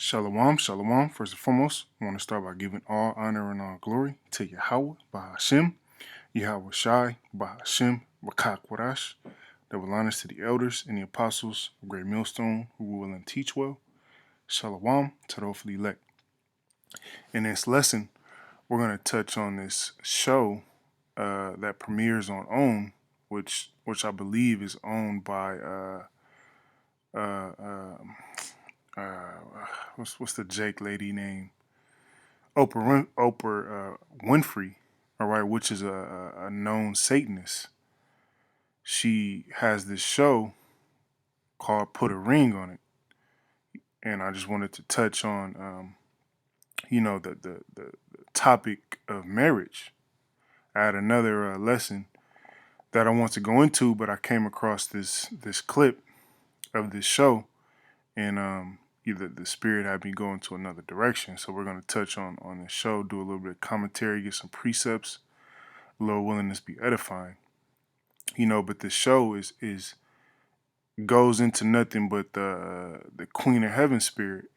Shalom, shalom. First and foremost, I want to start by giving all honor and all glory to Yahawah by Hashem, Yahweh Shai by Hashem, Rakak Warash. Double honors to the elders and the apostles of Great Millstone who will and teach well. Shalom to the hopefully elect. In this lesson, we're going to touch on this show that premieres on OWN, which I believe is owned by uh, um, what's the Jake lady name? Oprah Winfrey, all right, which is a known Satanist. She has this show called "Put a Ring on It," and I just wanted to touch on, the topic of marriage. I had another lesson that I want to go into, but I came across this clip of this show, and either the spirit had me go into another direction. So we're going to touch on the show, do a little bit of commentary, get some precepts, a little willingness to be edifying. But the show is goes into nothing but the Queen of Heaven spirit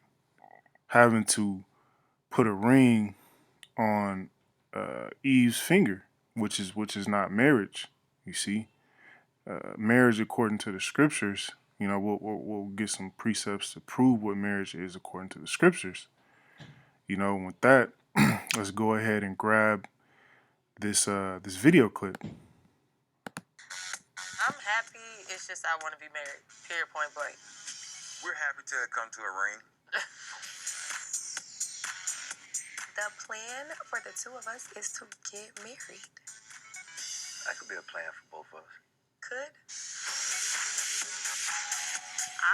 having to put a ring on Eve's finger, which is not marriage. You see, marriage according to the scriptures. We'll get some precepts to prove what marriage is according to the scriptures. With that, let's go ahead and grab this video clip. I'm happy. It's just I want to be married. Period. Point blank. We're happy to come to a ring. The plan for the two of us is to get married. That could be a plan for both of us. Could?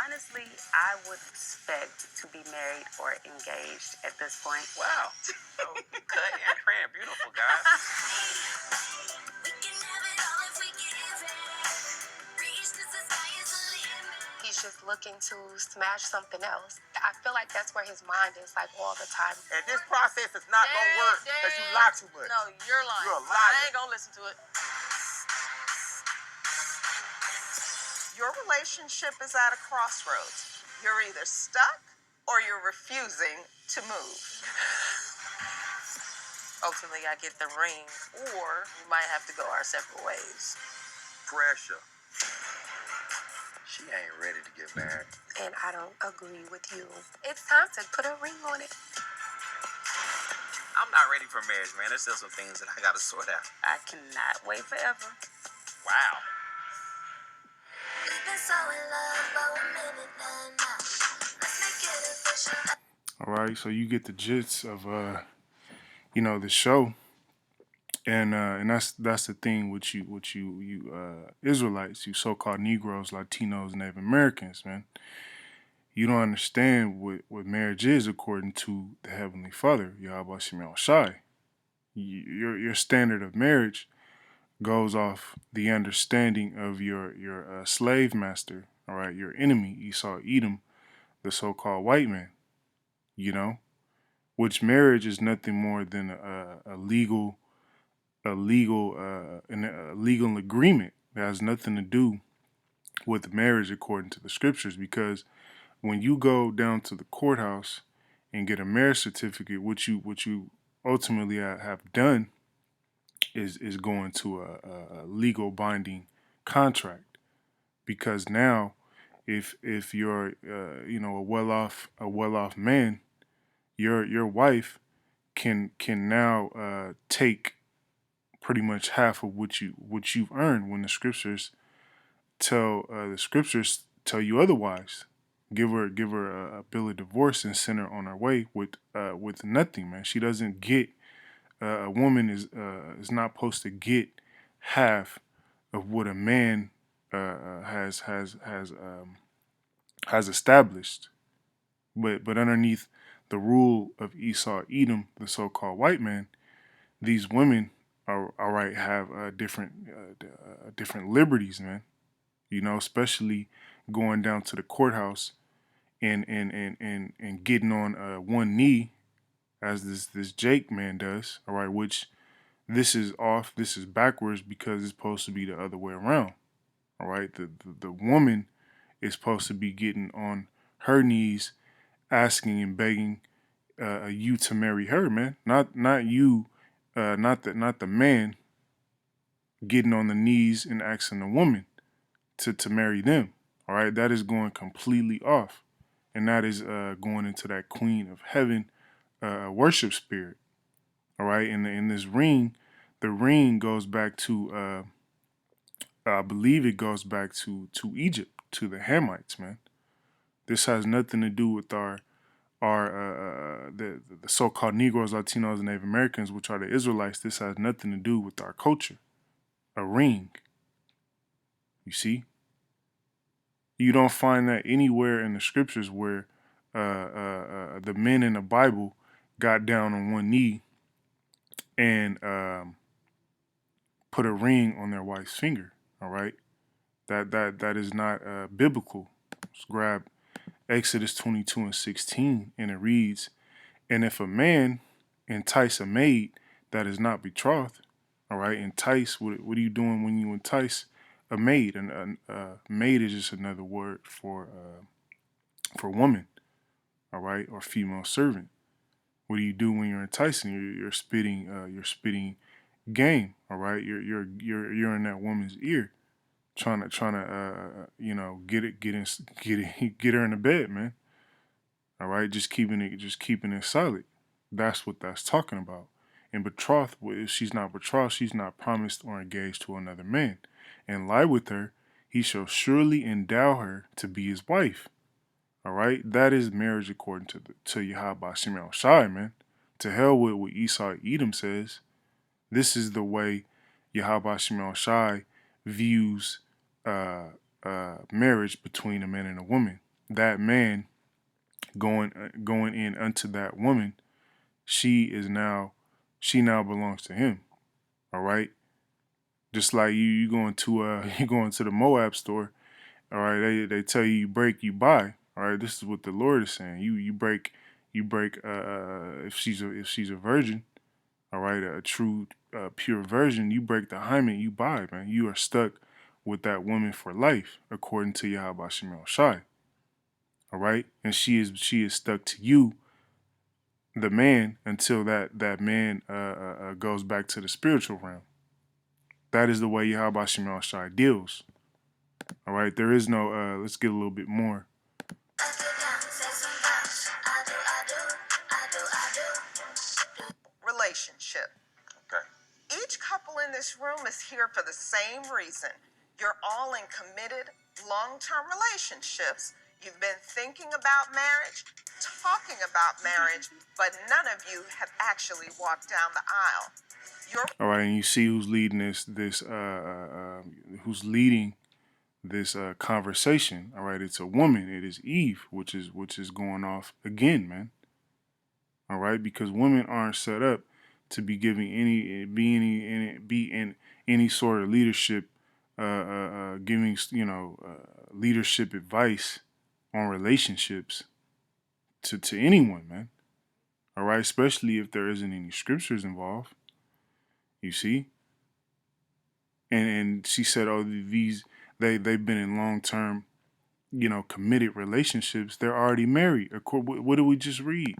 Honestly, I would expect to be married or engaged at this point. Wow. So, cut and cram. Beautiful, guys. He's just looking to smash something else. I feel like that's where his mind is like all the time. And this process is not going to work because you lie too much. No, you're lying. You're a liar. I ain't going to listen to it. Your relationship is at a crossroads. You're either stuck or you're refusing to move. Ultimately, I get the ring, or we might have to go our separate ways. Pressure. She ain't ready to get married. And I don't agree with you. It's time to put a ring on it. I'm not ready for marriage, man. There's still some things that I got to sort out. I cannot wait forever. Wow. All right, so you get the gist of the show, and that's the thing with you Israelites, you so-called Negroes, Latinos, Native Americans, man. You don't understand what marriage is according to the Heavenly Father, Yahweh Shai. Your standard of marriage goes off the understanding of your slave master, all right, your enemy, Esau, Edom, the so-called white man, which marriage is nothing more than a legal agreement. It has nothing to do with marriage according to the scriptures, because when you go down to the courthouse and get a marriage certificate, what you ultimately have done is going to a legal binding contract, because now if you're a well-off man, your wife can now take pretty much half of what you've earned, when the scriptures tell you otherwise. Give her a bill of divorce and send her on her way with nothing, man. She doesn't get a woman is not supposed to get half of what a man has established, but underneath the rule of Esau, Edom, the so-called white man, these women are all right, have different liberties, man. Especially going down to the courthouse and getting on one knee, as this Jake man does, all right, which this is off, this is backwards, because it's supposed to be the other way around, all right. The woman is supposed to be getting on her knees asking and begging you to marry her, man. Not you, not the man getting on the knees and asking the woman to marry them. All right, that is going completely off, and that is going into that Queen of Heaven worship spirit. All right, in this ring, the ring goes back to I believe it goes back to Egypt, to the Hamites, man. This has nothing to do with our the so-called Negroes, Latinos, and Native Americans, which are the Israelites. This has nothing to do with our culture. A ring, you see. You don't find that anywhere in the scriptures where the men in the Bible got down on one knee and put a ring on their wife's finger. All right, that is not biblical. Let's grab Exodus 22:16, and it reads, "And if a man entice a maid that is not betrothed, all right, entice. What are you doing when you entice a maid? And a maid is just another word for woman, all right, or female servant. What do you do when you're enticing? You're spitting. You're spitting game. All right. You're in that woman's ear, trying to get her in the bed, man. All right. Just keeping it solid. That's what that's talking about. And betrothed, if she's not betrothed, she's not promised or engaged to another man. And lie with her, he shall surely endow her to be his wife. All right, that is marriage according to Yahawah Shemel Shai, man. To hell with what Esau Edom says. This is the way Yahawah Shemel Shai views marriage between a man and a woman. That man going in unto that woman, she now belongs to him. All right, just like you going to you going to the Moab store. All right, they tell you you break, you buy. All right, this is what the Lord is saying. You break, if she's a virgin, all right, a true pure virgin, you break the hymen, you buy, man. You are stuck with that woman for life, according to Yahawah Shemel Shai. All right, and she is stuck to you, the man, until that man goes back to the spiritual realm. That is the way Yahawah Shemel Shai deals. All right, there is no. Let's get a little bit more. Relationship. Okay. Each couple in this room is here for the same reason. You're all in committed, long-term relationships. You've been thinking about marriage, talking about marriage, but none of you have actually walked down the aisle. All right, and you see who's leading who's leading this conversation. All right, it's a woman. It is Eve, which is going off again, man. All right, because women aren't set up to be giving be in any sort of leadership, giving leadership advice on relationships to anyone, man. All right, especially if there isn't any scriptures involved. You see, and she said, oh, they've been in long term, committed relationships. They're already married. What did we just read?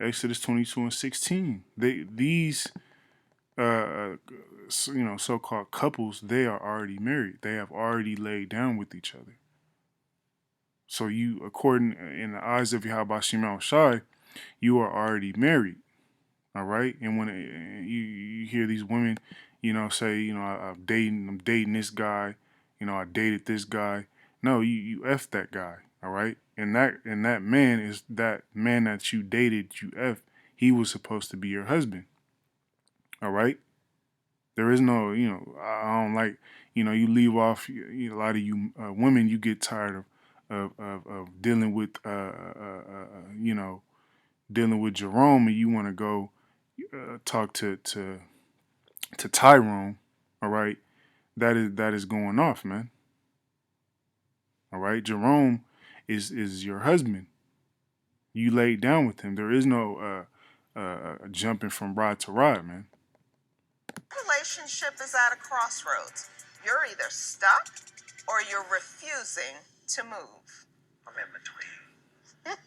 Exodus 22:16. These so-called couples, they are already married. They have already laid down with each other. So you, according in the eyes of Yahawah Shemel Shai, you are already married. All right. And when you hear these women, say, I'm dating this guy, I dated this guy. No, you F that guy. All right. And that man is that man that you dated, you F. He was supposed to be your husband. All right. There is no, I don't like, you leave off. A lot of you women, you get tired of dealing with, dealing with Jerome, and you want to go talk to Tyrone. All right, that is going off, man. All right, Jerome is your husband. You laid down with him. There is no jumping from rod to rod, man. Relationship is at a crossroads. You're either stuck or you're refusing to move. I'm in between.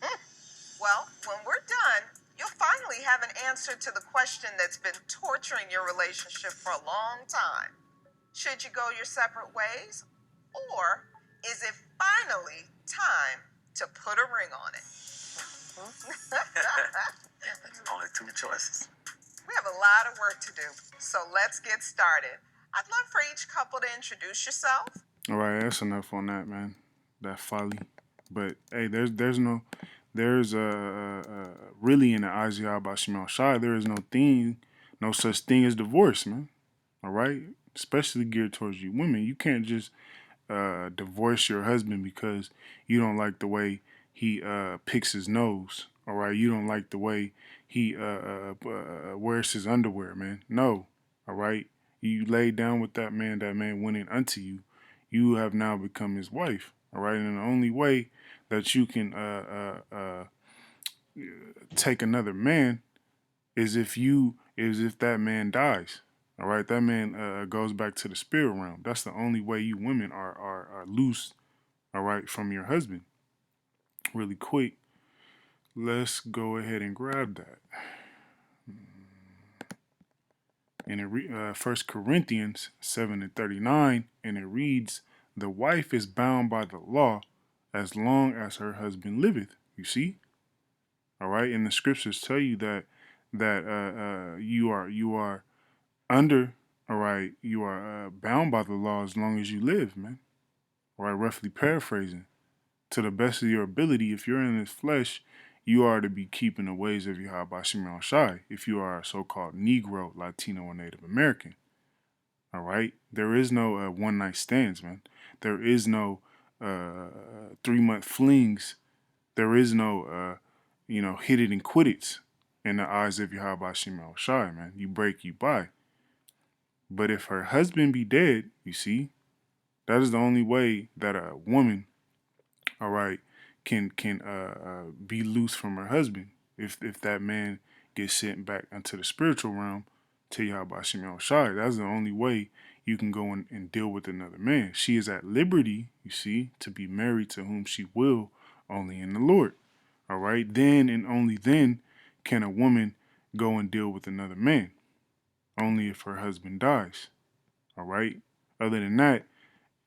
have an answer to the question that's been torturing your relationship for a long time. Should you go your separate ways? Or is it finally time to put a ring on it? Only two choices. We have a lot of work to do, so let's get started. I'd love for each couple to introduce yourself. All right, that's enough on that, man. That folly. But hey, really in the eyes of Yahawah Shemel Shai, there is no such thing as divorce, man. All right, especially geared towards you women. You can't just divorce your husband because you don't like the way he picks his nose. All right, you don't like the way he wears his underwear, man. No, all right. You laid down with that man went in unto you. You have now become his wife. All right, and the only way that you can take another man is if that man dies. All right, that man goes back to the spirit realm. That's the only way you women are loose. All right, from your husband. Really quick, let's go ahead and grab that. And it 1 Corinthians 7:39, and it reads, "The wife is bound by the law as long as her husband liveth." You see, all right, and the scriptures tell you that you are under, all right, you are bound by the law as long as you live, man. All right, roughly paraphrasing, to the best of your ability, if you're in this flesh, you are to be keeping the ways of Yahawah Shemel Shai. If you are a so-called Negro, Latino, or Native American. All right, there is no one night stands, man. There is no 3-month flings. There is no hit it and quit it in the eyes of Yahawah Shemel Shai, man. You break, you buy. But if her husband be dead, you see, that is the only way that a woman, all right, can be loose from her husband. If that man gets sent back into the spiritual realm to Yahawah Shemel Shai, that's the only way you can go and deal with another man. She is at liberty, you see, to be married to whom she will, only in the Lord. All right, then and only then can a woman go and deal with another man. Only if her husband dies. All right. Other than that,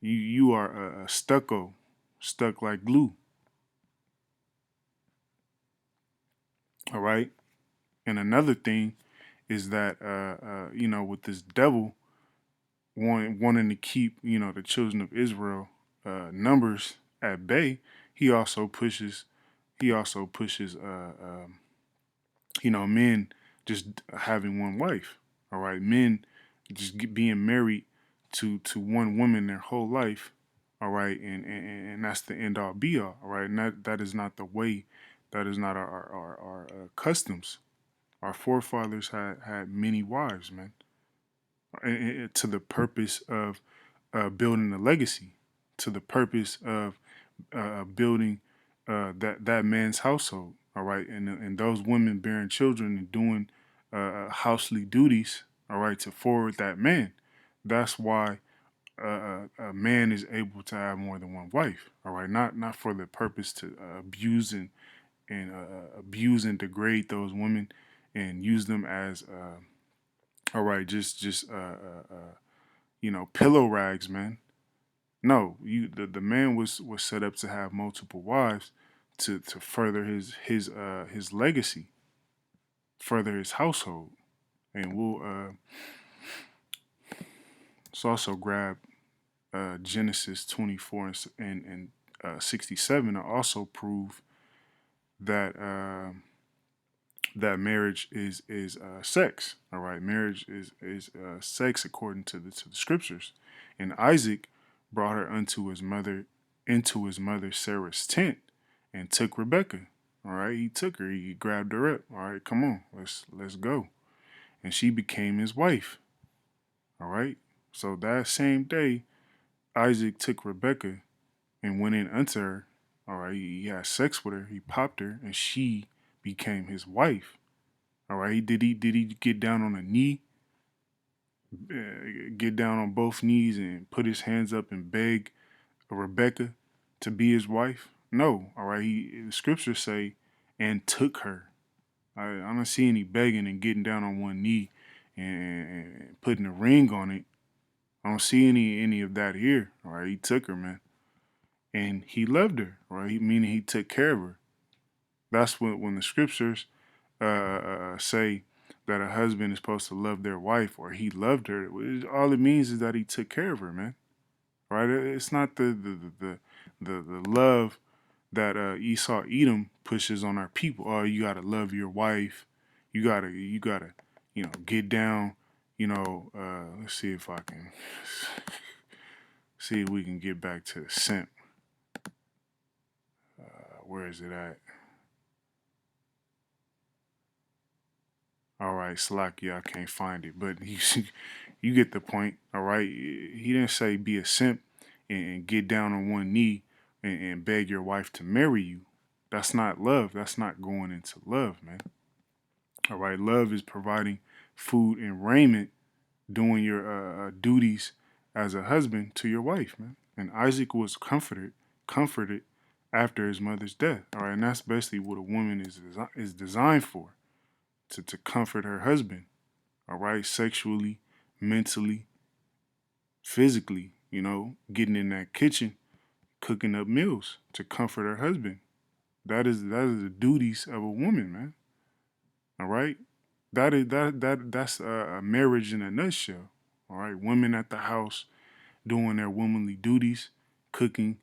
you are a stuck like glue. All right. And another thing is that with this devil wanting to keep the children of Israel numbers at bay, he also pushes men just having one wife. All right, men just being married to one woman their whole life. All right, and that's the end all be all. All right, and that is not the way. That is not our customs. Our forefathers had many wives, man, and to the purpose of building a legacy, to the purpose of building that man's household. All right, and those women bearing children and doing housely duties. All right, to forward that man. That's why a man is able to have more than one wife. All right, not for the purpose to abuse and degrade those women and use them as all right, just pillow rags, man. No, the man was set up to have multiple wives to further his legacy, further his household, and let's also grab Genesis 24 and 67 to also prove that that marriage is sex. All right, marriage is sex according to the scriptures. And Isaac brought her into his mother Sarah's tent and took Rebekah. All right, he took her. He grabbed her up. All right, come on, let's go. And she became his wife. All right. So that same day, Isaac took Rebekah and went in unto her. All right, he had sex with her. He popped her, and she became his wife. All right, did he get down on a knee, get down on both knees, and put his hands up and beg Rebekah to be his wife? No. All right, the scriptures say, and took her. I don't see any begging and getting down on one knee and putting a ring on it. I don't see any of that here. All right, he took her, man, and he loved her. Right, meaning he took care of her. That's when the scriptures say that a husband is supposed to love their wife or he loved her. All it means is that he took care of her, man. Right? It's not the love that Esau Edom pushes on our people. Oh, you gotta love your wife. You gotta get down. Let's see if I can see if we can get back to the simp. Where is it at? All right, Slakia, I can't find it, but you get the point. All right, he didn't say be a simp and get down on one knee and beg your wife to marry you. That's not love. That's not going into love, man. All right, love is providing food and raiment, doing your duties as a husband to your wife, man. And Isaac was comforted after his mother's death. All right, and that's basically what a woman is designed for, to comfort her husband. All right, sexually, mentally, physically. Getting in that kitchen, cooking up meals to comfort her husband. That is the duties of a woman, man. All right, that's a marriage in a nutshell. All right, women at the house doing their womanly duties, cooking,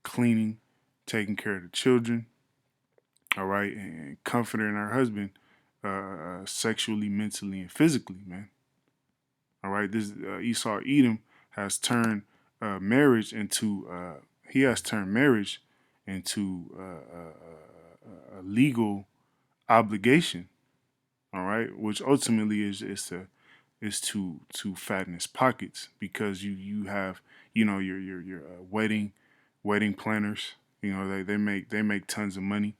cleaning, taking care of the children. All right, and comforting her husband, sexually, mentally, and physically, man. All right, this Esau Edom has turned marriage into he has turned marriage into a legal obligation. All right, which ultimately is to fatten his pockets because you have your wedding planners. They make tons of money.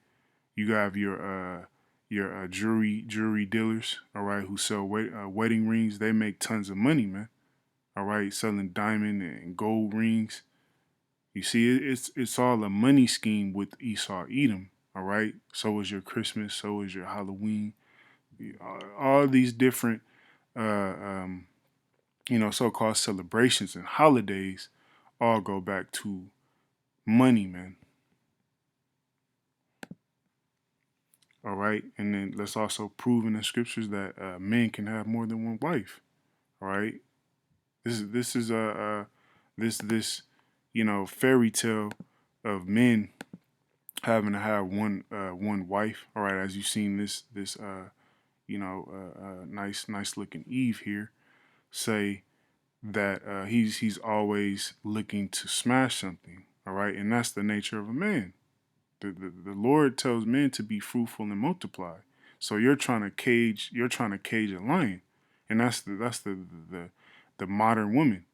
You have your jewelry dealers. All right, who sell wedding rings. They make tons of money, man. All right, selling diamond and gold rings. You see, it's all a money scheme with Esau Edom. All right, so is your Christmas, so is your Halloween. All these different, uh, um, so-called celebrations and holidays, all go back to money, man. All right, and then let's also prove in the scriptures that men can have more than one wife. All right, this fairy tale of men having to have one wife. All right, as you've seen this nice looking Eve here say that he's always looking to smash something. All right, and that's the nature of a man. The Lord tells men to be fruitful and multiply. So you're trying to cage a lion, and that's the modern woman.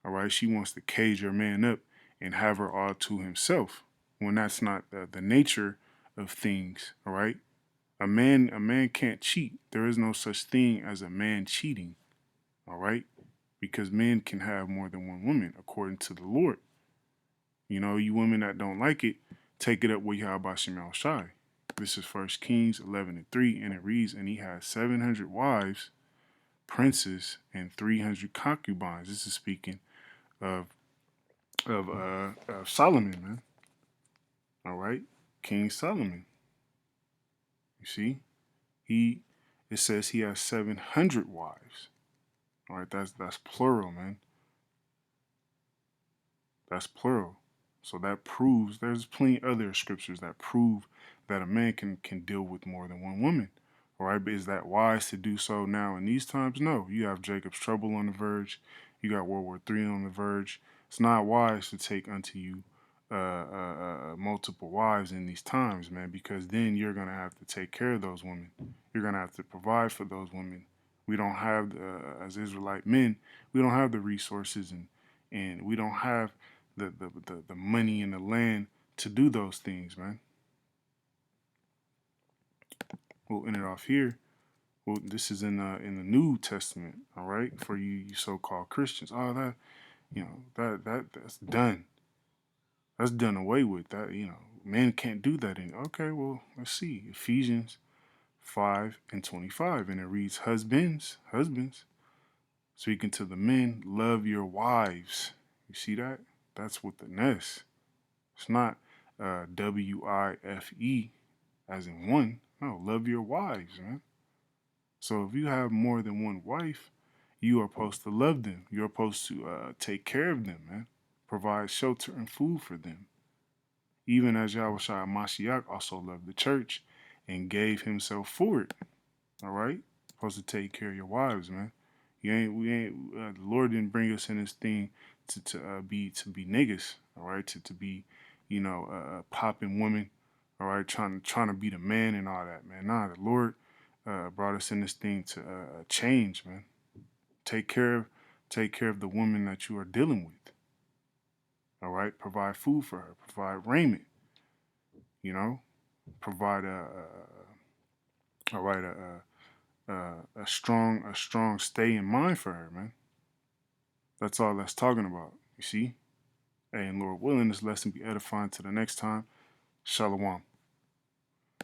All right, she wants to cage her man up and have her all to himself when that's not the nature of things. All right, a man can't cheat. There is no such thing as a man cheating. All right, because men can have more than one woman according to the Lord. You women that don't like it, take it up with Yahawah Shemel Shai. This is First Kings 11:3, and it reads, "And he had 700 wives, princes, and 300 concubines." This is speaking of of Solomon, man. All right, King Solomon. You see, he it says he has 700 wives. All right, that's plural, man. That's plural. So that proves there's plenty other scriptures that prove that a man can deal with more than one woman. All right, but is that wise to do so now in these times? No. You have Jacob's trouble on the verge. You got World War III on the verge. It's not wise to take unto you multiple wives in these times, man, because then you're gonna have to take care of those women. You're gonna have to provide for those women. We don't have, as Israelite men, we don't have the resources and we don't have the money and the land to do those things, man. We'll end it off here. Well, this is in the New Testament, all right, for you so-called Christians. Oh, that's done. That's done away with. That men can't do that. Okay, well, let's see Ephesians 5 and 25. And it reads, husbands, speaking to the men, love your wives. You see that? That's with the ness. It's not WIFE as in one. No, love your wives, man. So if you have more than one wife, you are supposed to love them. You're supposed to take care of them, man. Provide shelter and food for them. Even as Yahawah Mashiach also loved the church and gave himself for it. All right? Supposed to take care of your wives, man. The Lord didn't bring us in this thing to be niggas, all right? To be, popping women, all right? Trying to be the man and all that, man. Nah, the Lord brought us in this thing to change, man. Take care of the woman that you are dealing with. All right, provide food for her, provide raiment. You know, provide all right a strong stay in mind for her, man. That's all that's talking about. You see, hey, and Lord willing, this lesson be edifying to the next time. Shalom.